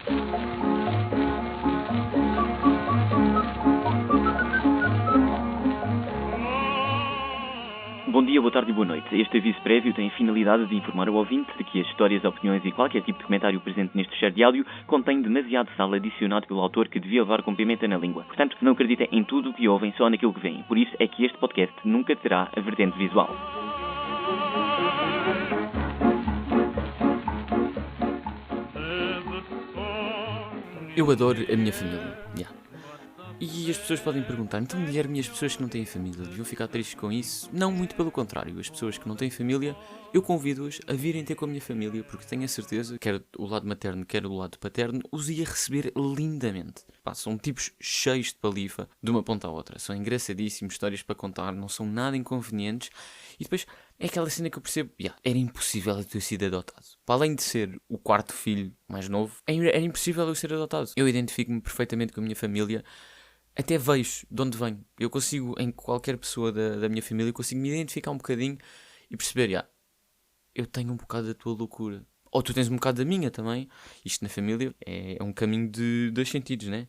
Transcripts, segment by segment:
Bom dia, boa tarde e boa noite. Este aviso prévio tem a finalidade de informar o ouvinte de que as histórias, opiniões e qualquer tipo de comentário presente neste share de áudio contém demasiado sal adicionado pelo autor que devia levar com pimenta na língua. Portanto, não acreditem em tudo o que ouvem, só naquilo que veem. Por isso é que este podcast nunca terá a vertente visual. Eu adoro a minha família. E as pessoas podem perguntar, então Guilherme, e as pessoas que não têm família deviam ficar tristes com isso? Não, muito pelo contrário. As pessoas que não têm família, eu convido-as a virem ter com a minha família, porque tenho a certeza, quer o lado materno, quer o lado paterno, os ia receber lindamente. Pá, são tipos cheios de palifa, de uma ponta à outra. São engraçadíssimos, histórias para contar, não são nada inconvenientes. E depois, é aquela cena que eu percebo, era impossível eu ter sido adotado. Para além de ser o quarto filho mais novo, era impossível eu ser adotado. Eu identifico-me perfeitamente com a minha família. Até vejo de onde venho. Eu consigo, em qualquer pessoa da minha família, consigo me identificar um bocadinho e perceber, eu tenho um bocado da tua loucura. Ou tu tens um bocado da minha também. Isto na família é um caminho de dois sentidos, né?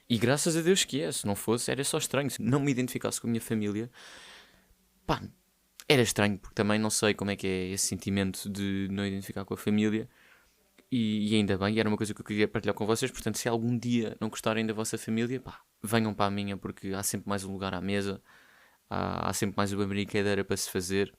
E graças a Deus que é. Se não fosse, era só estranho. Se não me identificasse com a minha família, pá, era estranho. Porque também não sei como é que é esse sentimento de não identificar com a família. E ainda bem, era uma coisa que eu queria partilhar com vocês. Portanto, se algum dia não gostarem da vossa família, pá, venham para a minha, porque há sempre mais um lugar à mesa, há sempre mais uma brincadeira para se fazer.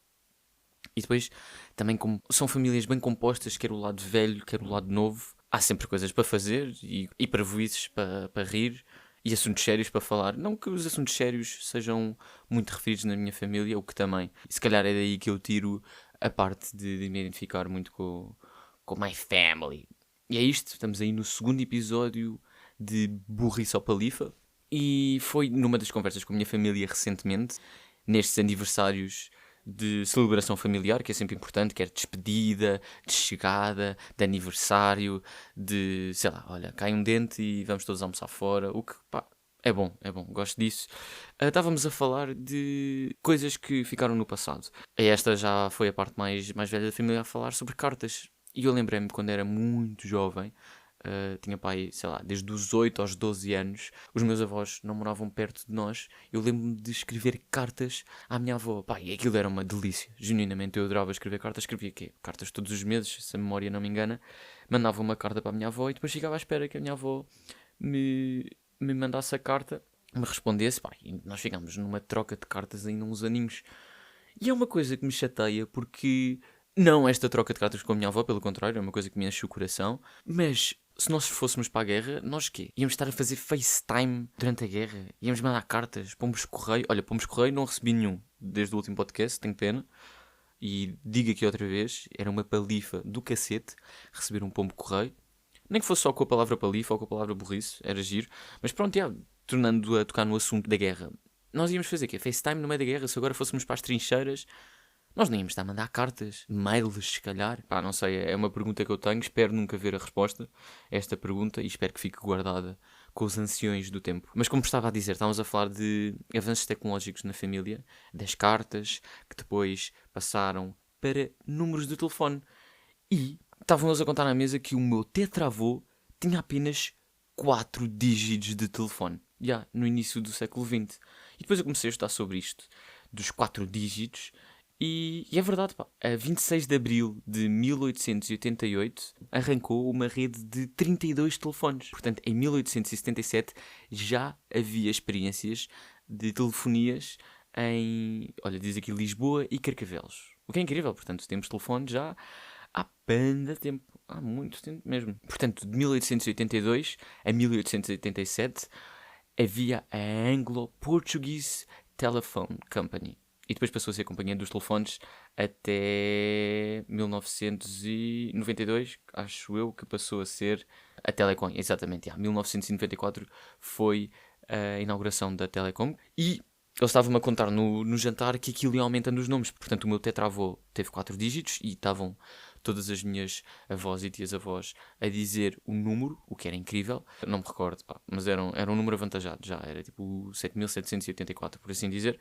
E depois, também como são famílias bem compostas, quer o lado velho, quer o lado novo, há sempre coisas para fazer e parvoíces para rir e assuntos sérios para falar. Não que os assuntos sérios sejam muito referidos na minha família, o que também, se calhar é daí que eu tiro a parte de me identificar muito com my family. E é isto, estamos aí no segundo episódio de Burrice ao Palifa. E foi numa das conversas com a minha família recentemente, nestes aniversários de celebração familiar, que é sempre importante, quer despedida, de chegada, de aniversário, de, sei lá, olha, cai um dente e vamos todos almoçar fora, o que, pá, é bom, gosto disso. Estávamos a falar de coisas que ficaram no passado. Esta já foi a parte mais velha da família a falar sobre cartas. E eu lembrei-me quando era muito jovem, tinha pai, sei lá, desde os 8 aos 12 anos, os meus avós não moravam perto de nós. Eu lembro-me de escrever cartas à minha avó. Pá, e aquilo era uma delícia. Genuinamente eu adorava escrever cartas. Escrevia quê? Cartas todos os meses, se a memória não me engana. Mandava uma carta para a minha avó e depois ficava à espera que a minha avó me mandasse a carta, me respondesse. Pá, e nós ficámos numa troca de cartas ainda uns aninhos. E é uma coisa que me chateia porque... Não esta troca de cartas com a minha avó, pelo contrário, é uma coisa que me enche o coração. Mas se nós fôssemos para a guerra, nós quê? Íamos estar a fazer FaceTime durante a guerra? Íamos mandar cartas? Pomos correio? Olha, pomos correio não recebi nenhum desde o último podcast, tenho pena. E digo aqui outra vez, era uma palifa do cacete receber um pombo correio. Nem que fosse só com a palavra palifa ou com a palavra burrice, era giro. Mas pronto, tornando a tocar no assunto da guerra. Nós íamos fazer quê? FaceTime no meio da guerra, se agora fôssemos para as trincheiras... Nós nem íamos estar a mandar cartas, mails, se calhar. Pá, não sei, é uma pergunta que eu tenho. Espero nunca ver a resposta a esta pergunta e espero que fique guardada com os anciões do tempo. Mas como estava a dizer, estávamos a falar de avanços tecnológicos na família, das cartas, que depois passaram para números de telefone. E estavam-nos a contar na mesa que o meu tetravô tinha apenas 4 dígitos de telefone. No início do século XX. E depois eu comecei a estudar sobre isto, dos 4 dígitos... E é verdade, pá. A 26 de abril de 1888 arrancou uma rede de 32 telefones. Portanto, em 1877 já havia experiências de telefonias em, olha, diz aqui Lisboa e Carcavelos. O que é incrível, portanto, temos telefones já há banda tempo. Há muito tempo mesmo. Portanto, de 1882 a 1887 havia a Anglo-Portuguese Telephone Company. E depois passou a ser companhia dos telefones até 1992, acho eu, que passou a ser a Telecom. Exatamente, 1994 foi a inauguração da Telecom. E eles estavam-me a contar no jantar que aquilo ia aumentando os nomes. Portanto, o meu tetravô teve 4 dígitos e estavam todas as minhas avós e tias-avós a dizer o número, o que era incrível. Não me recordo, mas era um número avantajado já. Era tipo 7.784, por assim dizer.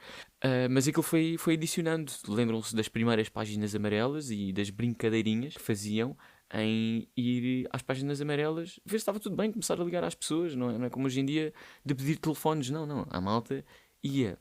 Mas aquilo foi adicionando. Lembram-se das primeiras páginas amarelas e das brincadeirinhas que faziam em ir às páginas amarelas, ver se estava tudo bem, começar a ligar às pessoas, não é como hoje em dia de pedir telefones, não, a malta ia.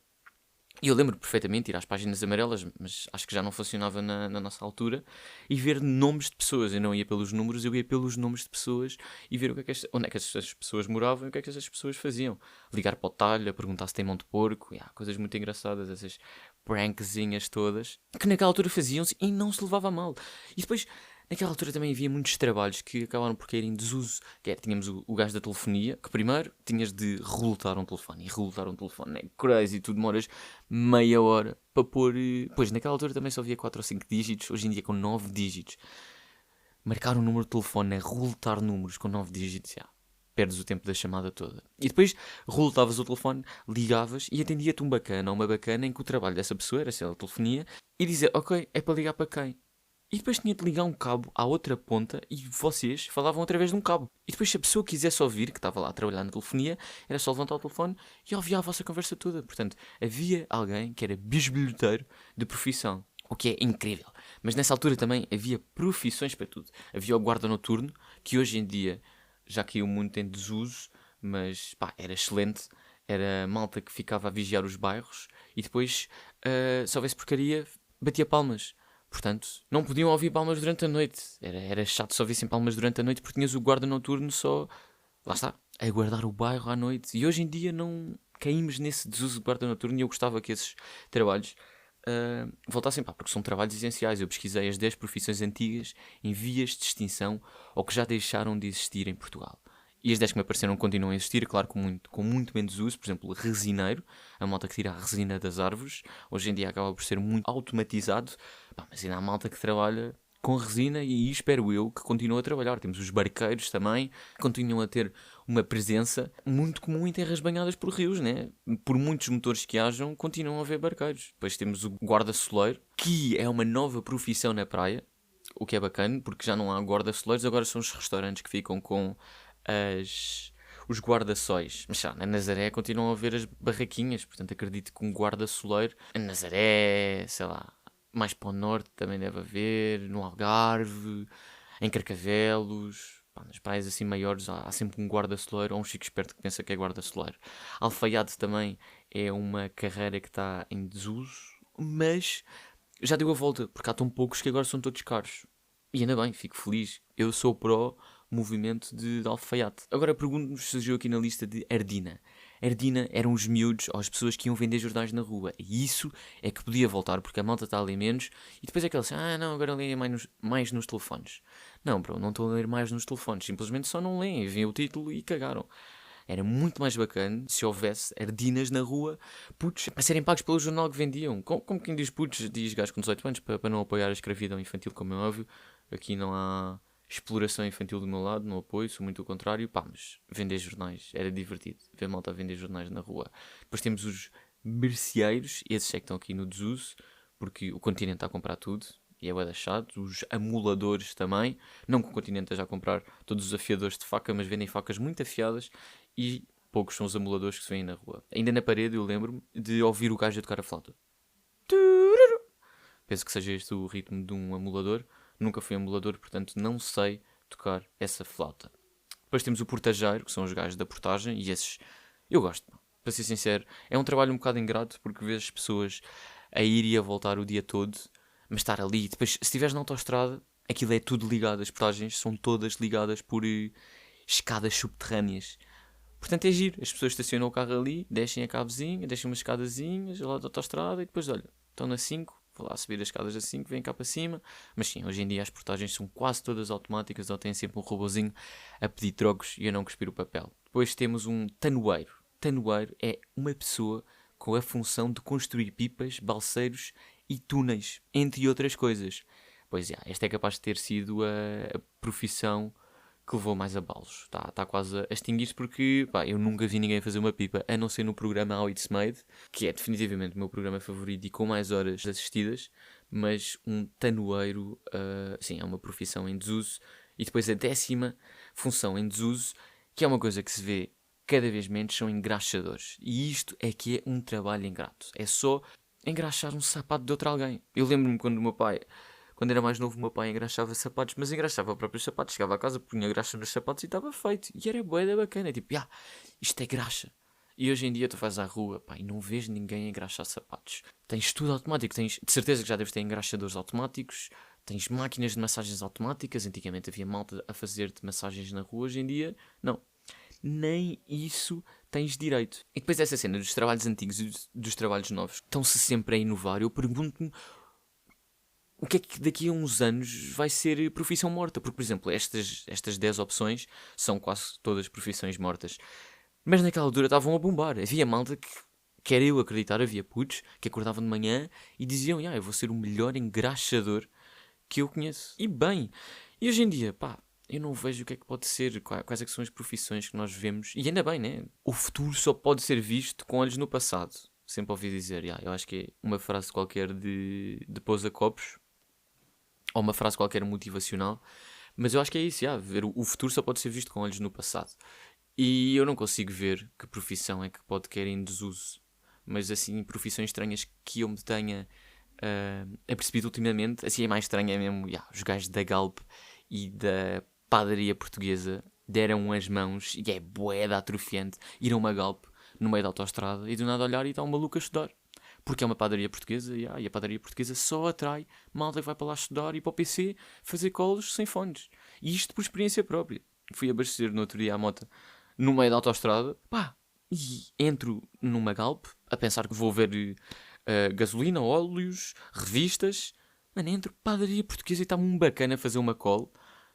E eu lembro perfeitamente de ir às páginas amarelas, mas acho que já não funcionava na nossa altura, e ver nomes de pessoas. Eu não ia pelos números, eu ia pelos nomes de pessoas e ver onde é que essas pessoas moravam e o que é que essas pessoas faziam. Ligar para o talho, a perguntar se tem mão de porco, coisas muito engraçadas, essas prankzinhas todas, que naquela altura faziam-se e não se levava a mal. E depois, naquela altura também havia muitos trabalhos que acabaram por cair em desuso. Que era, tínhamos o gajo da telefonia, que primeiro tinhas de relutar um telefone. E relutar um telefone é crazy, tu demoras meia hora para pôr. Pois, naquela altura também só havia 4 ou 5 dígitos, hoje em dia com 9 dígitos. Marcar um número de telefone é relutar números com 9 dígitos, perdes o tempo da chamada toda. E depois relutavas o telefone, ligavas e atendia-te um bacana ou uma bacana em que o trabalho dessa pessoa era ser a telefonia e dizer, ok, é para ligar para quem? E depois tinha de ligar um cabo à outra ponta e vocês falavam através de um cabo. E depois se a pessoa quisesse ouvir, que estava lá a trabalhar na telefonia, era só levantar o telefone e ouvia a vossa conversa toda. Portanto, havia alguém que era bisbilhoteiro de profissão. O que é incrível. Mas nessa altura também havia profissões para tudo. Havia o guarda noturno, que hoje em dia já caiu muito em desuso, mas era excelente. Era malta que ficava a vigiar os bairros e depois, se houvesse porcaria, batia palmas. Portanto, não podiam ouvir palmas durante a noite. Era chato se ouvissem palmas durante a noite porque tinhas o guarda noturno só, lá está, a guardar o bairro à noite. E hoje em dia não caímos nesse desuso de guarda noturno e eu gostava que esses trabalhos voltassem, porque são trabalhos essenciais. Eu pesquisei as 10 profissões antigas em vias de extinção ou que já deixaram de existir em Portugal. E as 10 que me apareceram continuam a existir, claro, com muito menos uso. Por exemplo, resineiro, a malta que tira a resina das árvores. Hoje em dia acaba por ser muito automatizado. Mas ainda há malta que trabalha com resina e aí espero eu que continue a trabalhar. Temos os barqueiros também, que continuam a ter uma presença muito comum em terras banhadas por rios, né? Por muitos motores que hajam, continuam a haver barqueiros. Depois temos o guarda-soleiro, que é uma nova profissão na praia, o que é bacana, porque já não há guarda-soleiros, agora são os restaurantes que ficam com os guarda-sóis. Mas na Nazaré continuam a haver as barraquinhas, portanto acredito que um guarda-soleiro em Nazaré, sei lá, mais para o norte também deve haver, no Algarve, em Carcavelos, nas praias assim maiores há sempre um guarda-soleiro ou um chico esperto que pensa que é guarda-soleiro. Alfaiate também é uma carreira que está em desuso, mas já deu a volta, porque há tão poucos que agora são todos caros. E ainda bem, fico feliz. Eu sou pró movimento de alfaiate. Agora pergunto-nos se surgiu aqui na lista de Ardina. Ardina eram os miúdos ou as pessoas que iam vender jornais na rua. E isso é que podia voltar, porque a malta está a ler menos. E depois é que eles não, agora leem mais nos telefones. Não, bro, não estou a ler mais nos telefones. Simplesmente só não leem, veem o título e cagaram. Era muito mais bacana se houvesse ardinas na rua, putos, a serem pagos pelo jornal que vendiam. Como quem diz putos, diz gajos com 18 anos, para não apoiar a escravidão infantil, como é óbvio. Aqui não há exploração infantil do meu lado, não apoio, sou muito o contrário. Mas vender jornais era divertido, ver malta a vender jornais na rua. Depois temos os merceeiros, esses é que estão aqui no desuso, porque o continente está a comprar tudo. E é bué chato. Os amuladores também. Não que o continente esteja a comprar todos os afiadores de faca, mas vendem facas muito afiadas e poucos são os amuladores que se vêem na rua. Ainda na parede eu lembro-me de ouvir o gajo a tocar a flauta. Penso que seja este o ritmo de um amulador. Nunca fui amulador, portanto não sei tocar essa flauta. Depois temos o portageiro, que são os gajos da portagem, e esses eu gosto. Para ser sincero, é um trabalho um bocado ingrato, porque vês as pessoas a ir e a voltar o dia todo, mas estar ali. Depois, se estiveres na autoestrada, aquilo é tudo ligado. As portagens são todas ligadas por escadas subterrâneas. Portanto é giro. As pessoas estacionam o carro ali, descem a cabezinha, deixam umas escadazinhas lá da autoestrada e depois, olha, estão na 5, vou lá subir as escadas a 5, vêm cá para cima. Mas sim, hoje em dia as portagens são quase todas automáticas ou têm sempre um robozinho a pedir trocos e a não cuspir o papel. Depois temos um tanoeiro. Tanoeiro é uma pessoa com a função de construir pipas, balseiros e túneis, entre outras coisas. Pois esta é capaz de ter sido a profissão que levou mais abalos. Está quase a extinguir-se porque eu nunca vi ninguém fazer uma pipa, a não ser no programa How It's Made, que é definitivamente o meu programa favorito e com mais horas assistidas, mas um tanoeiro, sim, é uma profissão em desuso. E depois a 10ª função em desuso, que é uma coisa que se vê cada vez menos, são engraxadores. E isto é que é um trabalho ingrato. É só engraxar um sapato de outro alguém. Eu lembro-me quando o meu pai quando era mais novo, o meu pai engraxava sapatos, mas engraxava os próprios sapatos. Chegava a casa, punha graxa nos sapatos e estava feito. E era bué da bacana. Tipo, isto é graxa. E hoje em dia tu vais à rua, pá, e não vês ninguém engraxar sapatos. Tens tudo automático. Tens, de certeza que já deves ter engraxadores automáticos. Tens máquinas de massagens automáticas. Antigamente havia malta a fazer-te massagens na rua. Hoje em dia, não. Nem isso tens direito. E depois essa cena dos trabalhos antigos e dos trabalhos novos estão-se sempre a inovar. Eu pergunto-me o que é que daqui a uns anos vai ser profissão morta. Porque, por exemplo, estas 10 opções são quase todas profissões mortas. Mas naquela altura estavam a bombar. Havia malta que, quer eu acreditar, havia putos que acordavam de manhã e diziam, eu vou ser o melhor engraxador que eu conheço. E bem, e hoje em dia, pá, eu não vejo o que é que pode ser, quais é que são as profissões que nós vemos. E ainda bem, né? O futuro só pode ser visto com olhos no passado. Sempre ouvi dizer, eu acho que é uma frase qualquer de Pousa Copos, ou uma frase qualquer motivacional, mas eu acho que é isso, ver o futuro só pode ser visto com olhos no passado. E eu não consigo ver que profissão é que pode cair em desuso. Mas assim, profissões estranhas que eu me tenha apercebido ultimamente, assim é mais estranho, é mesmo, os gajos da Galp e da padaria portuguesa deram as mãos, e é bué da atrofiante, ir a uma Galp no meio da autoestrada e do nada olhar e está um maluco a estudar. Porque é uma padaria portuguesa, e a padaria portuguesa só atrai malta que vai para lá estudar e para o PC fazer colos sem fones. E isto por experiência própria. Fui abastecer no outro dia a moto no meio da autoestrada, e entro numa Galp a pensar que vou ver gasolina, óleos, revistas. Mano, entro padaria portuguesa e está-me um bacana a fazer uma call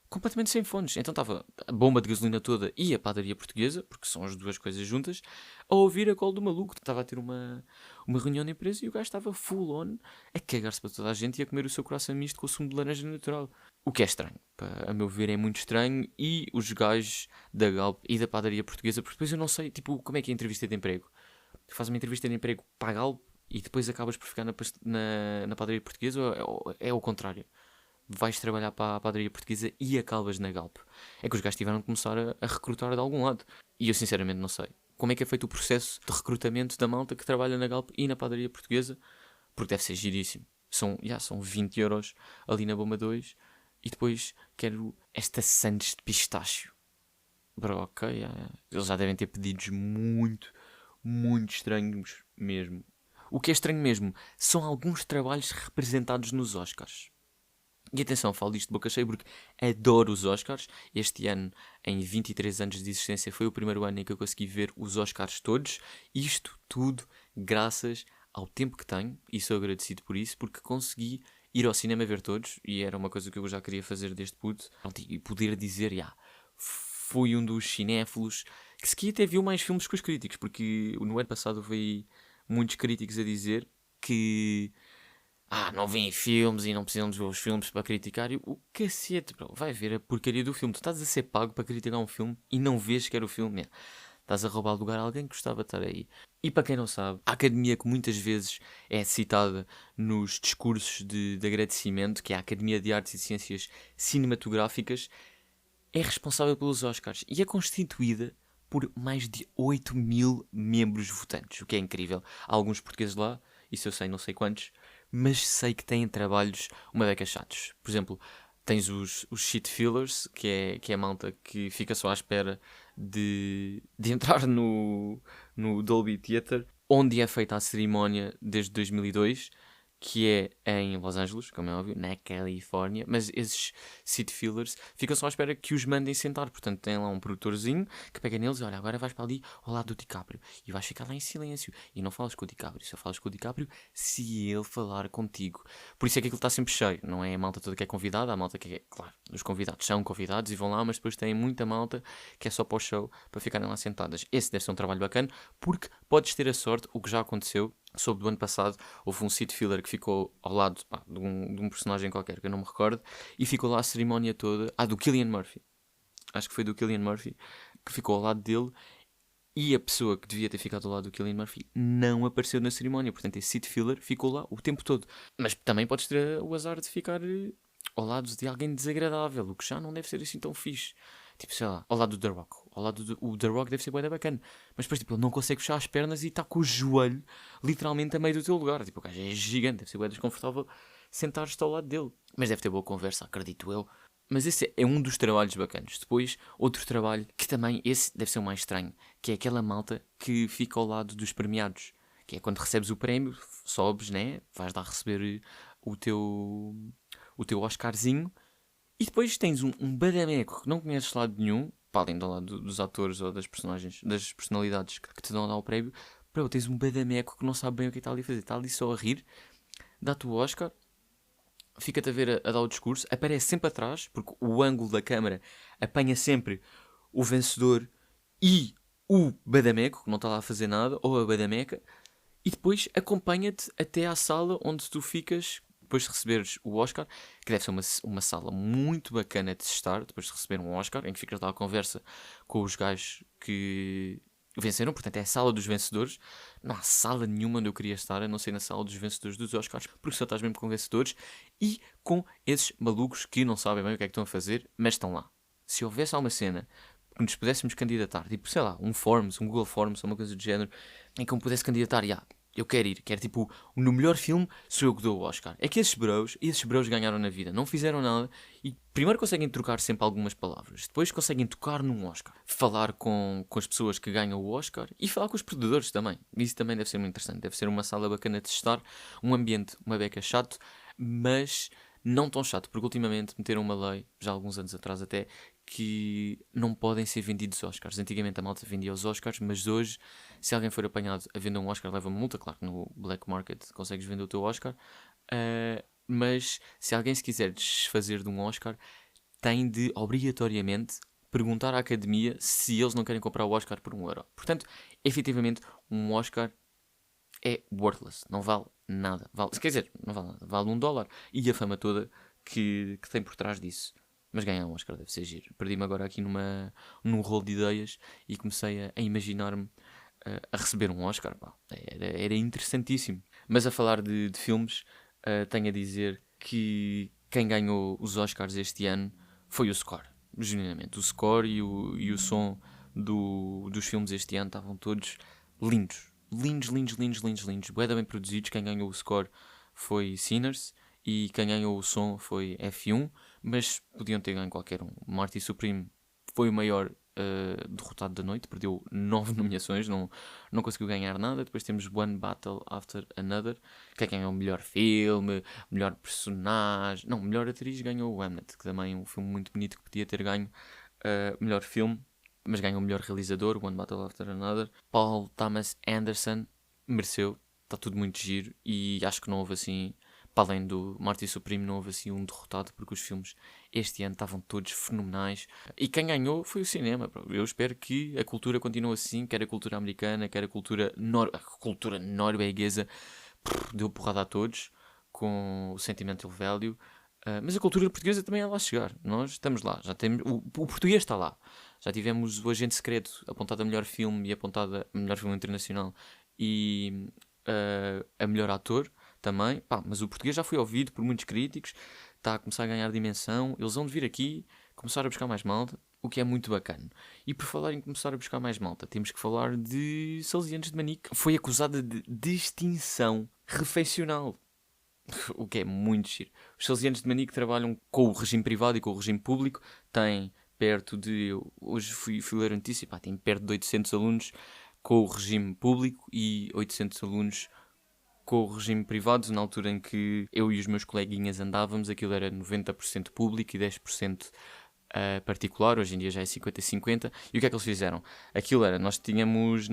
completamente sem fones. Então estava a bomba de gasolina toda e a padaria portuguesa, porque são as duas coisas juntas, a ouvir a call do maluco. Estava a ter uma reunião de empresa e o gajo estava full on a cagar-se para toda a gente e a comer o seu croissant misto com o sumo de laranja natural. O que é estranho. A meu ver é muito estranho. E os gajos da Galp e da padaria portuguesa, porque depois eu não sei, tipo, como é que é a entrevista de emprego. Tu fazes uma entrevista de emprego para a Galp e depois acabas por ficar na padaria portuguesa, ou é o contrário? Vais trabalhar para a padaria portuguesa e acabas na Galp. É que os gajos tiveram de começar a recrutar de algum lado. E eu sinceramente não sei. Como é que é feito o processo de recrutamento da malta que trabalha na Galp e na padaria portuguesa? Porque deve ser giríssimo. São 20 euros ali na bomba 2. E depois quero esta sandes de pistácio. Bro, ok. Eles já devem ter pedidos muito, muito estranhos mesmo. O que é estranho mesmo são alguns trabalhos representados nos Oscars. E atenção, falo disto de boca cheia porque adoro os Oscars. Este ano, em 23 anos de existência, foi o primeiro ano em que eu consegui ver os Oscars todos. Isto tudo graças ao tempo que tenho, e sou agradecido por isso, porque consegui ir ao cinema ver todos, e era uma coisa que eu já queria fazer desde puto, e poder dizer, fui um dos cinéfilos que sequer até viu mais filmes que os críticos, porque no ano passado veio muitos críticos a dizer que não veem filmes e não precisam de ver os filmes para criticar. O cacete, bro, vai ver a porcaria do filme. Tu estás a ser pago para criticar um filme e não vês sequer o filme. Estás a roubar lugar a alguém que gostava de estar aí. E para quem não sabe, a Academia, que muitas vezes é citada nos discursos de agradecimento, que é a Academia de Artes e Ciências Cinematográficas, é responsável pelos Oscars e é constituída por mais de 8 mil membros votantes, o que é incrível. Há alguns portugueses lá, isso eu sei, não sei quantos, mas sei que têm trabalhos uma beca chatos. Por exemplo, tens os shit fillers, que é a malta que fica só à espera de entrar no Dolby Theatre, onde é feita a cerimónia desde 2002, que é em Los Angeles, como é óbvio, na Califórnia, mas esses seat fillers ficam só à espera que os mandem sentar. Portanto, tem lá um produtorzinho que pega neles e olha, agora vais para ali ao lado do DiCaprio e vais ficar lá em silêncio e não falas com o DiCaprio, só falas com o DiCaprio se ele falar contigo. Por isso é que aquilo está sempre cheio, não é a malta toda que é convidada, a malta que é, claro, os convidados são convidados e vão lá, mas depois tem muita malta que é só para o show, para ficarem lá sentadas. Esse deve ser um trabalho bacana, porque podes ter a sorte, o que já aconteceu, soube do ano passado, houve um seat filler que ficou ao lado de um personagem qualquer que eu não me recordo, e ficou lá a cerimónia toda, do Cillian Murphy, acho que foi do Cillian Murphy, que ficou ao lado dele, e a pessoa que devia ter ficado ao lado do Cillian Murphy não apareceu na cerimónia, portanto esse seat filler ficou lá o tempo todo. Mas também podes ter o azar de ficar ao lado de alguém desagradável, o que já não deve ser assim tão fixe. Tipo, sei lá, ao lado do The Rock. O The Rock deve ser bué da bacana. Mas depois, tipo, ele não consegue fechar as pernas e está com o joelho literalmente a meio do teu lugar. Tipo, o gajo é gigante, deve ser bué desconfortável sentar-te ao lado dele. Mas deve ter boa conversa, acredito eu. Mas esse é um dos trabalhos bacanos. Depois, outro trabalho, que também esse deve ser o mais estranho, que é aquela malta que fica ao lado dos premiados. Que é quando recebes o prémio, sobes, né? Vais lá receber o teu Oscarzinho. E depois tens um badameco que não conheces de lado nenhum, para além do lado dos atores ou das personagens, das personalidades que te dão lá o prémio. Para tens um badameco que não sabe bem o que está ali a fazer. Está ali só a rir, dá-te o Oscar, fica-te a ver a dar o discurso, aparece sempre atrás, porque o ângulo da câmara apanha sempre o vencedor e o badameco, que não está lá a fazer nada, ou a badameca, e depois acompanha-te até à sala onde tu ficas, depois de receberes o Oscar, que deve ser uma sala muito bacana de se estar, depois de receber um Oscar, em que ficas lá à conversa com os gajos que venceram, portanto é a sala dos vencedores. Não há sala nenhuma onde eu queria estar, a não ser na sala dos vencedores dos Oscars, porque só estás mesmo com vencedores e com esses malucos que não sabem bem o que é que estão a fazer, mas estão lá. Se houvesse alguma cena que nos pudéssemos candidatar, tipo, sei lá, um Forms, um Google Forms, uma coisa do género, em que eu me pudesse candidatar, eu quero ir, quero tipo, no melhor filme sou eu que dou o Oscar. É que esses bros ganharam na vida, não fizeram nada e primeiro conseguem trocar sempre algumas palavras, depois conseguem tocar num Oscar, falar com as pessoas que ganham o Oscar e falar com os perdedores também. Isso também deve ser muito interessante, deve ser uma sala bacana de estar, um ambiente, uma beca chato, mas não tão chato, porque ultimamente meteram uma lei, já há alguns anos atrás até, que não podem ser vendidos Oscars. Antigamente a malta vendia os Oscars, mas hoje, se alguém for apanhado a vender um Oscar, leva uma multa. Claro que no Black Market consegues vender o teu Oscar, mas se alguém se quiser desfazer de um Oscar, tem de, obrigatoriamente, perguntar à Academia se eles não querem comprar o Oscar por €1. Portanto, efetivamente, um Oscar é worthless, não vale nada. Quer dizer, não vale nada, vale $1 e a fama toda que tem por trás disso. Mas ganhar um Oscar deve ser giro. Perdi-me agora aqui num rolo de ideias e comecei a imaginar-me a receber um Oscar. Pá, era interessantíssimo. Mas a falar de filmes, tenho a dizer que quem ganhou os Oscars este ano foi o score. Genuinamente. O score e o som dos filmes este ano estavam todos lindos. Lindos. Bué bem produzidos. Quem ganhou o score foi Sinners e quem ganhou o som foi F1, mas podiam ter ganho qualquer um. Marty Supreme foi o maior derrotado da noite, perdeu 9 nomeações, não conseguiu ganhar nada. Depois temos One Battle After Another, que ganhou o melhor filme, melhor personagem, não, melhor atriz ganhou o Hamlet, que também é um filme muito bonito que podia ter ganho melhor filme, mas ganhou o melhor realizador, One Battle After Another. Paul Thomas Anderson mereceu, está tudo muito giro e acho que não houve assim, para além do Marty Supreme, não houve assim um derrotado, porque os filmes este ano estavam todos fenomenais. E quem ganhou foi o cinema. Eu espero que a cultura continue assim, quer a cultura americana, quer a cultura norueguesa. Deu porrada a todos, com o Sentimental Value. Mas a cultura portuguesa também é lá chegar. Nós estamos lá, já temos, o português está lá. Já tivemos o Agente Secreto apontado a melhor filme e apontado a melhor filme internacional e a melhor ator também, mas o português já foi ouvido por muitos críticos, está a começar a ganhar dimensão, eles vão de vir aqui, começar a buscar mais malta, o que é muito bacana. E por falar em começar a buscar mais malta, temos que falar de Salesianos de Manique. Foi acusada de distinção refeicional, o que é muito giro. Os Salesianos de Manique trabalham com o regime privado e com o regime público, têm perto de, hoje fui ler a notícia, tem perto de 800 alunos com o regime público e 800 alunos com o regime privado. Na altura em que eu e os meus coleguinhas andávamos, aquilo era 90% público e 10% particular. Hoje em dia já é 50-50. E o que é que eles fizeram? Aquilo era, nós tínhamos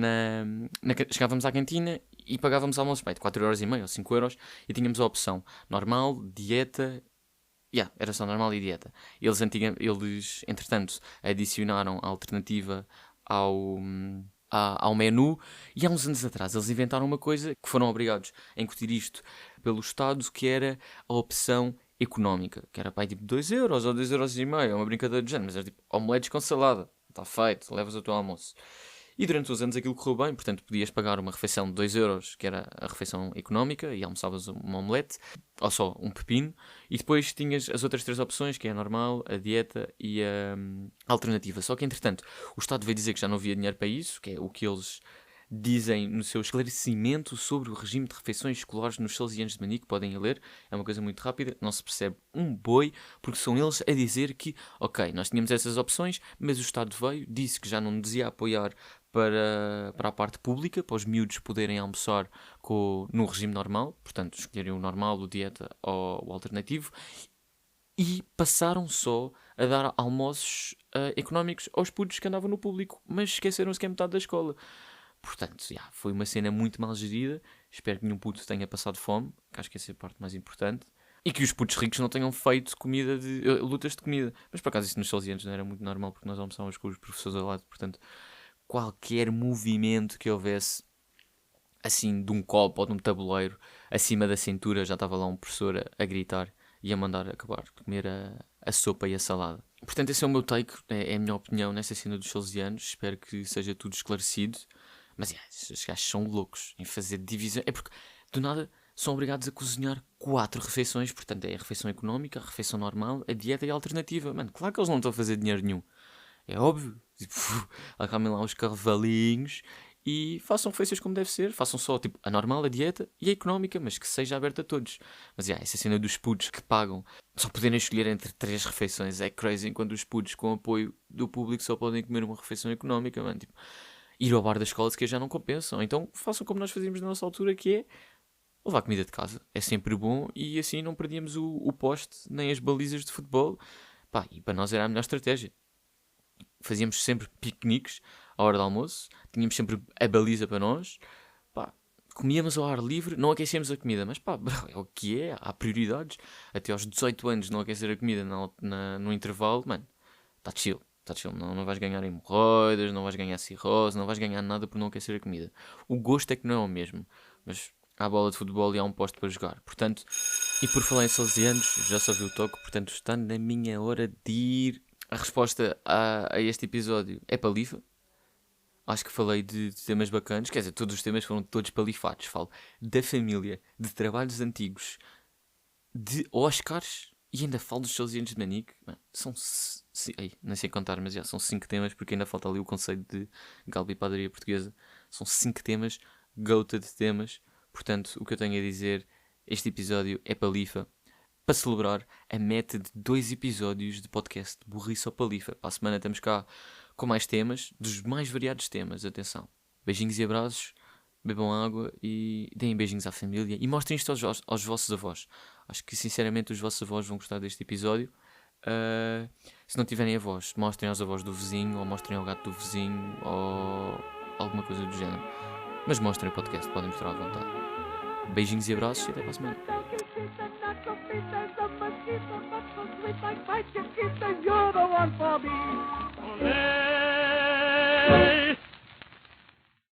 chegávamos à cantina e pagávamos almoço, 4,5€ ou 5€, e tínhamos a opção normal, dieta. Era só normal e dieta. Eles entretanto, adicionaram a alternativa ao menu, e há uns anos atrás eles inventaram uma coisa que foram obrigados a incutir isto pelo Estado, que era a opção económica, que era tipo 2€ ou 2,5€, é uma brincadeira de género, mas era tipo omeletes com salada, está feito, levas o teu almoço. E durante os anos aquilo correu bem, portanto podias pagar uma refeição de 2€, que era a refeição económica, e almoçavas uma omelete, ou só um pepino, e depois tinhas as outras 3 opções, que é a normal, a dieta e a alternativa. Só que entretanto o Estado veio dizer que já não havia dinheiro para isso, que é o que eles dizem no seu esclarecimento sobre o regime de refeições escolares nos Salesianos de Manique, podem ir ler, é uma coisa muito rápida, não se percebe um boi, porque são eles a dizer que, ok, nós tínhamos essas opções, mas o Estado veio, disse que já não nos ia apoiar para a parte pública, para os miúdos poderem almoçar no regime normal, portanto, escolherem o normal, o dieta ou o alternativo, e passaram só a dar almoços económicos aos putos que andavam no público, mas esqueceram-se que é metade da escola. Portanto, foi uma cena muito mal gerida. Espero que nenhum puto tenha passado fome, que acho que essa é a parte mais importante. E que os putos ricos não tenham feito lutas de comida. Mas por acaso isso nos Salesianos não era muito normal, porque nós almoçávamos com os professores ao lado. Portanto, qualquer movimento que houvesse, assim, de um copo ou de um tabuleiro, acima da cintura, já estava lá um professor a gritar e a mandar acabar de comer a sopa e a salada. Portanto, esse é o meu take, é a minha opinião nessa cena dos Salesianos. Espero que seja tudo esclarecido. Mas estes gajos são loucos em fazer divisão. É porque, do nada, são obrigados a cozinhar 4 refeições. Portanto, é a refeição económica, a refeição normal, a dieta e a alternativa. Mano, claro que eles não estão a fazer dinheiro nenhum. É óbvio. Tipo, acalmem lá os cavalinhos e façam refeições como deve ser. Façam só, tipo, a normal, a dieta e a económica, mas que seja aberta a todos. Mas, essa cena dos putos que pagam só poderem escolher entre 3 refeições é crazy, enquanto os putos com apoio do público só podem comer uma refeição económica, mano. Tipo, ir ao bar da escola se que já não compensam. Então façam como nós fazíamos na nossa altura, que é levar comida de casa. É sempre bom e assim não perdíamos o poste nem as balizas de futebol. E para nós era a melhor estratégia. Fazíamos sempre piqueniques à hora do almoço. Tínhamos sempre a baliza para nós. Comíamos ao ar livre, não aquecíamos a comida. Mas é o que é, há prioridades. Até aos 18 anos não aquecer a comida no intervalo, mano, está chill. Não vais ganhar hemorroidas, não vais ganhar cirrose, não vais ganhar nada por não aquecer a comida. O gosto é que não é o mesmo. Mas há bola de futebol e há um posto para jogar. Portanto, e por falar em salesianos, já só vi o toque, portanto está na minha hora de ir. A resposta a este episódio é palifa. Acho que falei de temas bacanas. Quer dizer, todos os temas foram todos palifados. Falo da família, de trabalhos antigos, de Oscars e ainda falo dos Salesianos de Manique. São... nem sei contar, mas são 5 temas, porque ainda falta ali o conceito de Galba e Padaria Portuguesa. São 5 temas, goated temas. Portanto, o que eu tenho a dizer, este episódio é palifa, para celebrar a meta de 2 episódios de podcast de Burrice ou Palifa. Para a semana estamos cá com mais temas, dos mais variados temas, atenção. Beijinhos e abraços, bebam água e deem beijinhos à família e mostrem isto aos vossos avós. Acho que sinceramente os vossos avós vão gostar deste episódio. Se não tiverem avós, mostrem aos avós do vizinho, ou mostrem ao gato do vizinho, ou alguma coisa do género. Mas mostrem o podcast, podem mostrar à vontade. Beijinhos e abraços e até para a semana.